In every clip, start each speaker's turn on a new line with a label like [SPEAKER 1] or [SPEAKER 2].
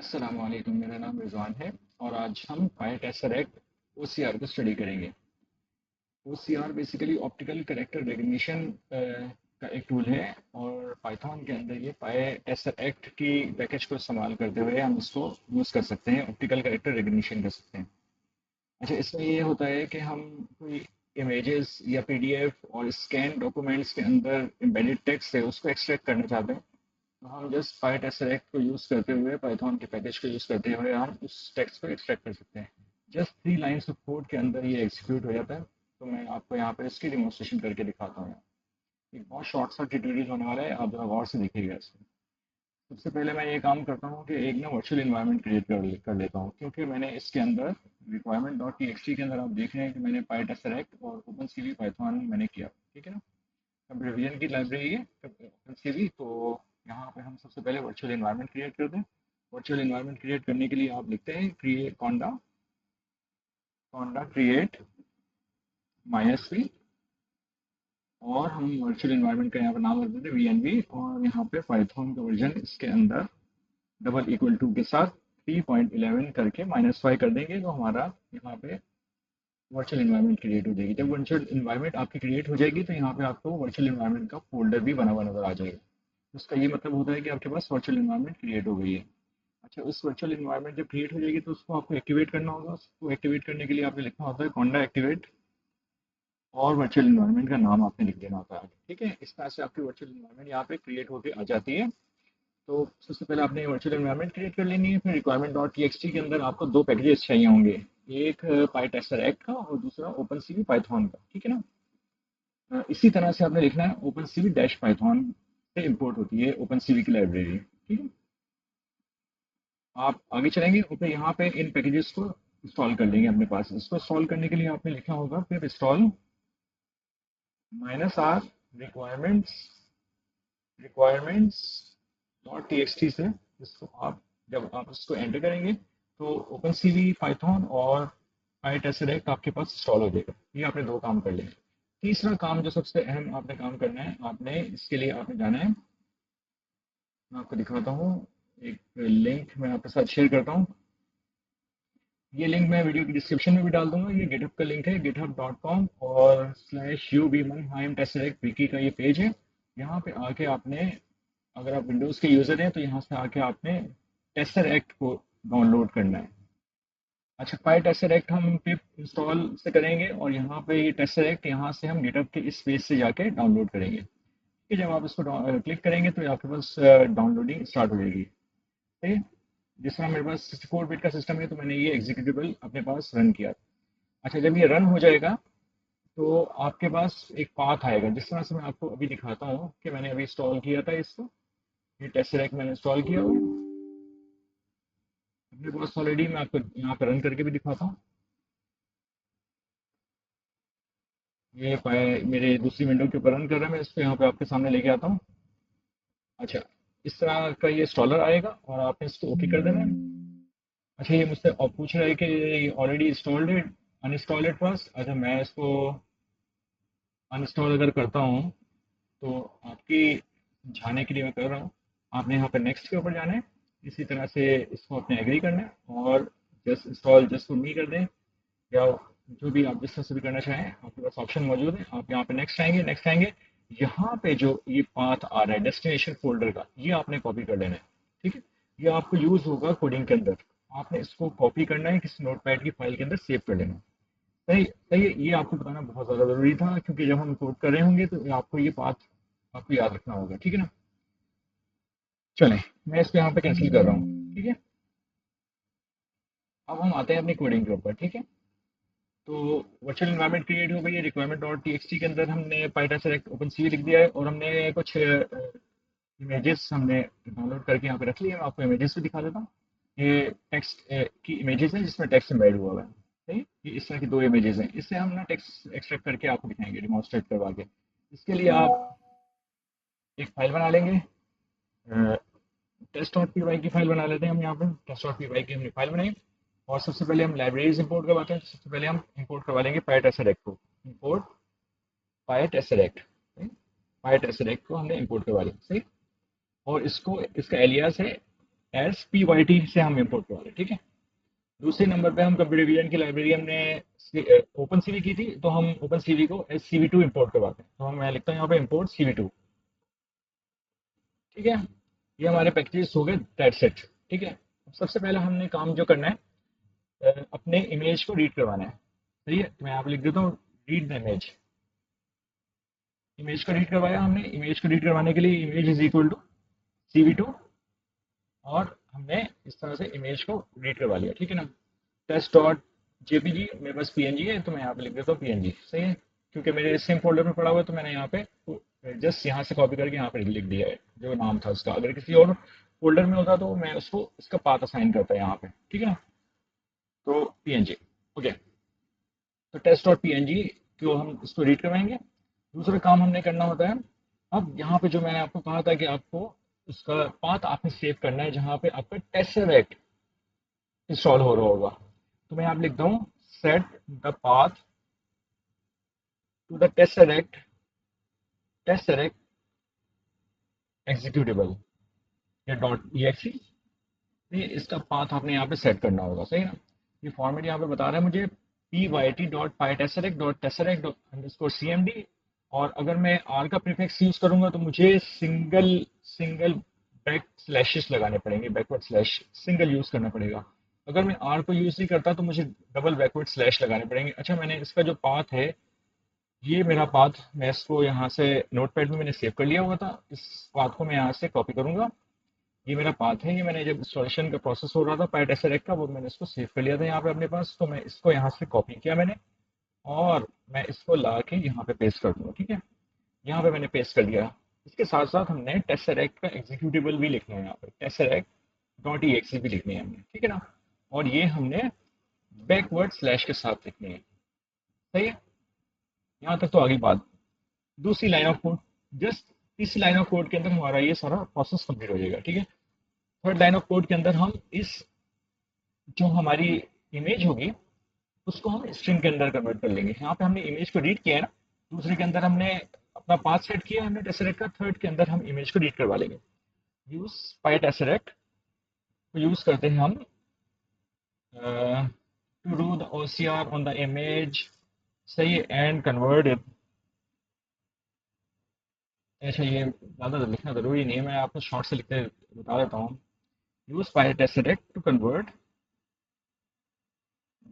[SPEAKER 1] अस्सलाम वालेकुम, मेरा नाम रिजवान है और आज हम पाईटेस्टर एक्ट ओसीआर को स्टडी करेंगे। OCR basically optical character recognition का एक टूल है और पाइथन के अंदर ये पाईटेस्टर एक्ट की पैकेज को इस्तेमाल करते हुए हम इसको यूज़ कर सकते हैं, ऑप्टिकल कैरेक्टर रिकग्निशन कर सकते हैं। अच्छा, इसमें ये होता है कि हम कोई इमेजेस या पीडीएफ और स्कैन डॉक्यूमेंट्स के अंदर एम्बेडेड टेक्स्ट है उसको एक्सट्रैक्ट करना चाहते हैं, तो हम जस्ट पाईटेस्टर एक्ट को यूज़ करते हुए पाइथन के पैकेज को यूज़ करते हुए हम उस टेक्स्ट को एक्सट्रैक्ट कर सकते हैं। जस्ट 3 लाइन्स ऑफ कोड के अंदर ये एग्जीक्यूट हो जाता है। तो मैं आपको यहाँ पर इसकी डिमॉन्स्ट्रेशन करके दिखाता हूँ। एक बहुत शॉर्ट सा ट्यूटोरियल होने वाला है, आप जरा गौर से देखिएगा इसमें। सबसे पहले मैं ये काम करता हूँ कि एक ना वर्चुअल इन्वायरमेंट क्रिएट कर लेता हूँ, क्योंकि मैंने इसके अंदर requirement dot T X T के अंदर आप देख रहे हैं कि मैंने पाईटेस्टर एक्ट और ओपन सी वी पाइथन मैंने किया। ठीक है ना। कंप्यूटर विजन की लाइब्रेरी है ओपन सी वी। तो यहाँ पे हम सबसे पहले वर्चुअल इन्वायरमेंट क्रिएट करते हैं। वर्चुअल इन्वायरमेंट क्रिएट करने के लिए आप लिखते हैं क्रिएट कॉन्डा कॉन्डा क्रिएट माइनस वी, और हम वर्चुअल इन्वायरमेंट का यहाँ पे नाम रख देते हैं वी एन वी, और यहाँ पे पाइथन का वर्जन इसके अंदर डबल इक्वल टू के साथ 3.11 करके -5 कर देंगे, तो हमारा यहाँ पे वर्चुअल इन्वायरमेंट क्रिएट हो जाएगी। जब वर्चुअल इन्वायरमेंट आपकी क्रिएट हो जाएगी तो यहाँ पे आपको वर्चुअल इन्वायरमेंट का फोल्डर भी बना हुआ नजर आ जाएगा। उसका ये मतलब होता है कि आपके पास वर्चुअल इन्वायरमेंट क्रिएट हो गई है। अच्छा, उस वर्चुअल इन्वायरमेंट जब क्रिएट हो जाएगी तो उसको आपको एक्टिवेट करना होगा। उसको एक्टिवेट करने के लिए आपने लिखना होता है कॉन्डा एक्टिवेट, और वर्चुअल इन्वायरमेंट का नाम आपने लिख देना होता है। ठीक है, इस तरह से आपकी वर्चुअल इन्वायरमेंट यहाँ पे क्रिएट होकर आ जाती है। तो सबसे पहले आपने वर्चुअल एनवायरनमेंट क्रिएट कर लेनी है, फिर रिक्वायरमेंट डॉट टीएक्सटी के अंदर आपको दो पैकेजेस चाहिए होंगे। एक पाईटेस्टर एक्ट का और दूसरा ओपन सीवी पाइथन का। ठीक है ना। इसी तरह से आपने लिखना है ओपन सीवी डैश पाइथन से इंपोर्ट होती है ओपन सीवी की लाइब्रेरी। ठीक है। आप आगे चलेंगे और फिर यहाँ पे इन पैकेजेस को इंस्टॉल कर लेंगे अपने पास। इसको इंस्टॉल करने के लिए आपने लिखा होगा फिर install -r requirements requirements dot TXT से। इसको आप जब आप इसको एंटर करेंगे तो ओपन सीवी पाइथन और पाईटेस्टर एक्ट आपके पास इंस्टॉल हो जाएगा। ये आपने दो काम कर लिए। तीसरा काम जो सबसे अहम आपने काम करना है, आपने इसके लिए आपने जाना है। मैं आपको दिखाता हूँ, एक लिंक मैं आपके साथ शेयर करता हूँ। ये लिंक मैं वीडियो की डिस्क्रिप्शन में भी डाल दूंगा। ये गिटहब का लिंक है github.com और /u बीमन टेस्टर एक्ट विकी का ये पेज है। यहाँ पे आके आपने, अगर आप विंडोज़ के यूज़र हैं तो यहाँ से आके आपने टेस्टर एक्ट को डाउनलोड करना है। अच्छा, पाई टेस्टर एक्ट हम पिप इंस्टॉल से करेंगे और यहाँ पे ये टेस्टर एक्ट यहाँ से हम गिटहब के इस पेज से जाके डाउनलोड करेंगे। ठीक है, जब आप इसको क्लिक करेंगे तो आपके पास डाउनलोडिंग स्टार्ट हो जाएगी। ठीक है। जिस तरह मेरे पास 64 बिट का सिस्टम है तो मैंने ये एग्जीक्यूटेबल अपने पास रन किया। अच्छा, जब ये रन हो जाएगा तो आपके पास एक पाथ आएगा, जिस तरह से मैं आपको अभी दिखाता हूँ कि मैंने अभी इंस्टॉल किया था इसको। ये टेस्टर एक्ट मैंने इंस्टॉल किया हुआ है अपने पास ऑलरेडी। मैं आपको यहाँ पर रन करके भी दिखाता हूँ। ये मेरे दूसरी विंडो के ऊपर रन कर रहा है, मैं इसको यहाँ पे आपके सामने लेके आता हूँ। अच्छा, इस तरह का ये इंस्टॉलर आएगा और आपने इसको ओके कर देना है। अच्छा, ये मुझसे अब पूछ रहा है कि ये ऑलरेडी इंस्टॉल्ड है, अनइंस्टॉल इट फर्स्ट। अच्छा, मैं इसको अनइंस्टॉल अगर करता हूँ तो आपकी समझाने के लिए मैं कर रहा हूँ। आपने यहाँ पे नेक्स्ट के ऊपर जाना है, इसी तरह से इसको आपने एग्री करना है और just install just for me कर दें, या जो भी आप जिस तरह से भी करना चाहें आपके पास ऑप्शन मौजूद है। आप यहाँ पे नेक्स्ट आएंगे, नेक्स्ट आएंगे। यहाँ पे जो ये पाथ आ रहा है डेस्टिनेशन फोल्डर का, ये आपने कॉपी कर लेना है। ठीक है। ये आपको यूज होगा कोडिंग के अंदर। आपने इसको कॉपी करना है, किसी नोटपैड की फाइल के अंदर सेव कर लेना है। सही सही है। ये आपको बताना बहुत ज़्यादा ज़रूरी था, क्योंकि जब हम कोड कर रहे होंगे तो आपको ये पाथ आपको याद रखना होगा। ठीक है ना। चलें, मैं इसको यहाँ पे कैंसिल कर रहा हूँ। ठीक है। अब हम आते हैं अपनी कोडिंग के ऊपर। ठीक है। तो वर्चुअल एनवायरनमेंट क्रिएट हो गई है। रिक्वायरमेंट डॉट टीएक्सटी के अंदर हमने पाईटेस्टर एक्ट ओपन सी लिख दिया है और हमने कुछ इमेजेस हमने डाउनलोड करके यहाँ पे रख लिया है। मैं आपको इमेजेस भी दिखा देता हूँ। ये टेक्स्ट की इमेजेस हैं जिसमें टेक्स्ट एम्बेड हुआ हुआ है। सही। ये इस तरह की दो इमेजेस हैं। इससे हम ना टेक्स्ट एक्सट्रैक्ट करके आपको दिखाएंगे डिमॉन्स्ट्रेट करवा के। इसके लिए आप एक फाइल बना लेंगे। टेस्ट डॉट पी वाई की फाइल बना लेते हैं हम। यहाँ पर टेस्ट डॉट पी वाई की हमने फाइल बनाई और सबसे पहले हम लाइब्रेरीज इंपोर्ट करवाते हैं। सबसे पहले हम इंपोर्ट करवा लेंगे पाईटेस्टर एक्ट को। Import pytester act. Pytester act को हमने इंपोर्ट करवा लिया। सही। और इसको इसका एलियास है एज PYT से हम इम्पोर्ट करवा लें, ठीक है। दूसरे नंबर पे हम कंप्यूटर विजन की लाइब्रेरी हमने ओपन सीवी की थी, तो हम ओपन सीवी को एज CV2 इम्पोर्ट करवाते हैं। तो हम मैं लिखता हूँ यहाँ पे इम्पोर्ट CV2, ठीक है। ये हमारे पैकेजेस हो गए, दैट्स इट, ठीक है। सबसे पहले हमने काम जो करना है, अपने इमेज को रीड करवाना है, सही है। तो मैं यहाँ पे लिख देता हूँ रीड द इमेज। इमेज को रीड करवाया हमने। इमेज को रीड करवाने के लिए image is equal to CV2, और हमने इस तरह से इमेज को रीड करवा लिया, ठीक है ना। टेस्ट डॉट JPG मेरे पास PNG है, तो मैं यहाँ पे लिख देता हूँ PNG, सही है। क्योंकि मेरे सेम फोल्डर में पड़ा हुआ है, तो मैंने यहाँ पे जस्ट यहाँ से कॉपी करके यहाँ पे लिख दिया है जो नाम था उसका। अगर किसी और फोल्डर में होता तो मैं उसको इसका पाथ असाइन करता यहाँ पे, ठीक है ना। तो PNG, ओके। तो टेस्ट डॉट PNG को हम इसको रीड करवाएंगे। दूसरा काम हमने करना होता है, अब यहाँ पे जो मैंने आपको कहा था कि आपको उसका पाथ आपने सेव करना है जहाँ पे आपका टेसरेक्ट इंस्टॉल हो रहा होगा। तो मैं यहाँ पे लिखता हूँ set the path to the tesseract executable या .exe। ये इसका पाथ आपने यहाँ पे सेट करना होगा, सही ना। ये फॉर्मेट यहाँ पे बता रहा है मुझे pyt.pytesseract.tesseract_cmd। और अगर मैं आर का प्रीफिक्स यूज करूंगा तो मुझे सिंगल सिंगल बैक स्लैशेस लगाने पड़ेंगे, बैकवर्ड स्लैश सिंगल यूज करना पड़ेगा। अगर मैं आर को यूज नहीं करता तो मुझे डबल बैकवर्ड स्लैश लगाने पड़ेंगे। अच्छा, मैंने इसका जो पाथ है, ये मेरा पाथ, मैं इसको यहाँ से नोटपैड में मैंने सेव कर लिया हुआ था। इस पाथ को मैं यहाँ से कॉपी करूंगा। ये मेरा पाथ है। ये मैंने जब इंस्टॉलेशन का प्रोसेस हो रहा था पाइटेसरेक्ट का, वो मैंने इसको सेव कर लिया था यहाँ पे अपने पास। तो मैं इसको यहाँ से कॉपी किया मैंने, और मैं इसको ला के यहाँ पे पेस्ट कर दूंगा, ठीक है। यहाँ पे मैंने पेस्ट कर दिया। इसके साथ साथ हमने टेसरेक्ट का एग्जीक्यूटेबल भी लिखना है यहाँ पे, टेसरेक्ट.exe भी लिखनी है हमने, ठीक है ना। और ये हमने बैकवर्ड स्लैश के साथ लिखनी है, सही है। यहाँ तक तो आगे बात। दूसरी लाइन ऑफ कोड, जस्ट तीसरी लाइन ऑफ कोड के अंदर हमारा ये सारा प्रोसेस कंप्लीट हो जाएगा, ठीक है। थर्ड लाइन ऑफ कोड के अंदर हम इस जो हमारी इमेज होगी उसको हम स्ट्रिंग के अंदर कन्वर्ट कर लेंगे। यहाँ पे हमने इमेज को रीड किया है ना, दूसरे के अंदर हमने अपना पाथ सेट किया हमने टेसरेक्ट का, थर्ड के अंदर हम इमेज को रीड करवा लेंगे। यूज पाई टेसरेक्ट को यूज करते हैं हम to do the OCR on the image, सही, एंड कन्वर्ट इट। अच्छा, ये ज़्यादा लिखना ज़रूरी नहीं है, मैं आपको शॉर्ट से लिखते बता देता हूँ। Use pytesseract to convert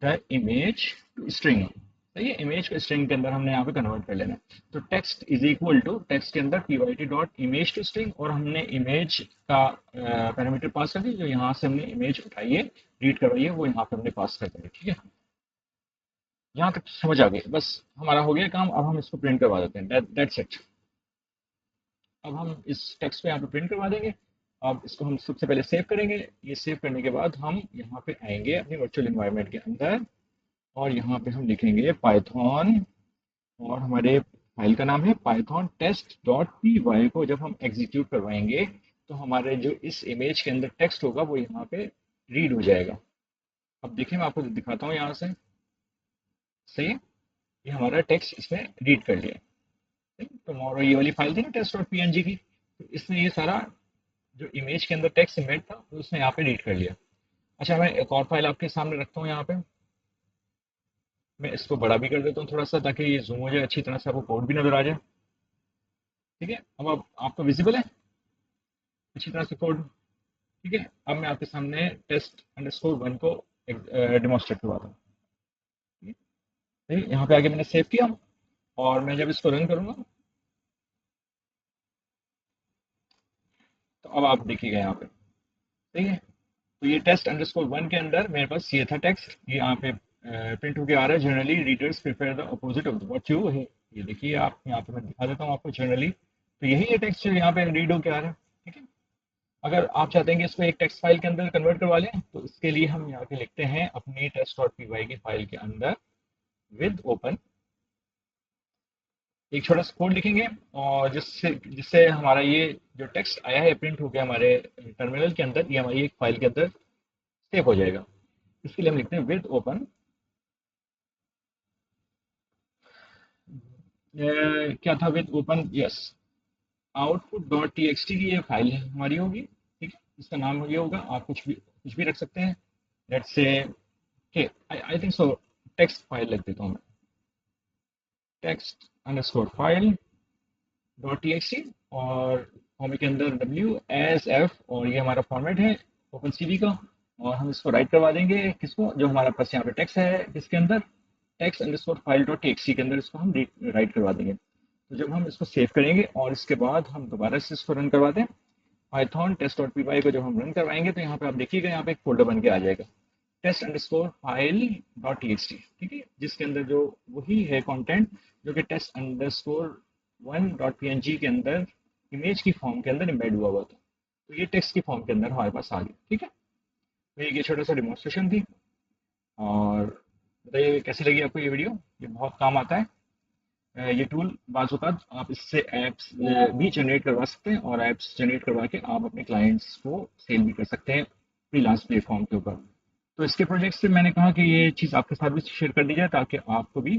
[SPEAKER 1] the image to string, सही है। इमेज को स्ट्रिंग के अंदर हमने यहाँ पे कन्वर्ट कर लेना है। तो text is equal to, text के अंदर pyt.image टू स्ट्रिंग, और हमने इमेज का पैरामीटर पास कर दी। जो यहाँ से हमने इमेज उठाई है, रीड करवाई है, वो यहाँ पे हमने पास कर दी, ठीक है। यहाँ तक समझ आ गई, बस हमारा हो गया काम। अब हम इसको प्रिंट करवा देते हैं, दैट्स इट। अब हम इस टेक्स्ट को यहाँ पे प्रिंट करवा देंगे। अब इसको हम सबसे पहले सेव करेंगे। ये सेव करने के बाद हम यहाँ पे आएंगे अपने वर्चुअल इन्वायरमेंट के अंदर, और यहाँ पे हम लिखेंगे पाइथन, और हमारे फाइल का नाम है पाइथन टेस्ट डॉट py। को जब हम एग्जीक्यूट करवाएंगे तो हमारे जो इस इमेज के अंदर टेक्स्ट होगा वो यहाँ पे रीड हो जाएगा। अब देखिए, मैं आपको दिखाता हूँ यहाँ से, सही है। ये हमारा टेक्स्ट इसमें रीड कर लिया, तो हमारा ये वाली फाइल थी ना टेस्ट डॉट PNG की, तो इसने ये सारा जो इमेज के अंदर टेक्स्ट इमेज था तो उसने यहाँ पे रीड कर लिया। अच्छा, मैं एक और फाइल आपके सामने रखता हूँ यहाँ पे। मैं इसको बड़ा भी कर देता हूँ थोड़ा सा, ताकि ये जूम हो जाए अच्छी तरह से, आपको कोड भी नजर आ जाए, ठीक है। अब आपको विजिबल है अच्छी तरह से कोड, ठीक है। अब मैं आपके सामने test_1 को डेमोन्स्ट्रेट करवाता हूँ, ठीक है। यहाँ पे आगे मैंने सेव किया, और मैं जब इसको रन करूंगा तो अब आप देखिएगा यहाँ पे, ठीक है। तो ये test_1 के अंदर मेरे पास ये था टेक्स्ट, ये यहाँ पे प्रिंट होके आ रहा है। Generally readers prefer the opposite of what you है। ये देखिए आप, यहाँ पे मैं दिखा देता हूँ आपको जनरली। तो यही है टेक्स्ट जो यहाँ पे रीड होके आ रहा है, ठीक है। अगर आप चाहते हैं कि इसको एक टेक्स्ट फाइल के अंदर कन्वर्ट करवा लें, तो इसके लिए हम यहाँ पे लिखते हैं अपनी test.py की फाइल के अंदर विद ओपन, एक छोटा सा कोड लिखेंगे, और जिससे जिससे हमारा ये जो टेक्स्ट आया है प्रिंट होकर हमारे टर्मिनल के अंदर, ये हमारी एक फाइल के अंदर सेव हो जाएगा। इसके लिए हम लिखते हैं विद ओपन, क्या था, विद ओपन, यस, output.txt की ये फाइल है हमारी होगी, ठीक है। इसका नाम ये होगा, आप कुछ भी रख सकते हैं। लेट्स से के I think so text file लिख देता हूँ मैं, text underscore file dot T X T, और फॉर्मेट के अंदर डब्ल्यू एस एफ, और ये हमारा फॉर्मेट है ओपन सी वी का। और हम इसको राइट करवा देंगे किसको, जो हमारा पास यहाँ पे टेक्स्ट है किसके अंदर, text underscore file dot T X T के अंदर इसको हम राइट करवा देंगे। तो जब हम इसको सेव करेंगे और इसके बाद हम दोबारा से इसको रन करवा दें, python test dot P Y को जब हम रन करवाएंगे तो यहाँ पे आप देखिएगा, यहाँ पे एक फोल्डर बन के आ जाएगा, test underscore file dot T X T, ठीक है, जिसके अंदर जो वही है कंटेंट जो कि test underscore one dot P N G के अंदर इमेज की फॉर्म के अंदर एम्बेड हुआ हुआ था। तो ये टेक्स्ट की फॉर्म के अंदर हमारे पास आ गया, ठीक है। तो ये छोटा सा डिमॉन्स्ट्रेशन थी। और बताइए कैसी लगी आपको ये वीडियो, ये बहुत काम आता है। ये टूल बाज़ औक़ात आप इससे ऐप्स भी जनरेट करवा सकते हैं, और ऐप्स जनरेट करवा के आप अपने क्लाइंट्स को सेल भी कर सकते हैं फ्रीलांस प्लेटफॉर्म के ऊपर। तो इसके प्रोजेक्ट से मैंने कहा कि ये चीज़ आपके साथ भी शेयर कर दी जाए ताकि आपको भी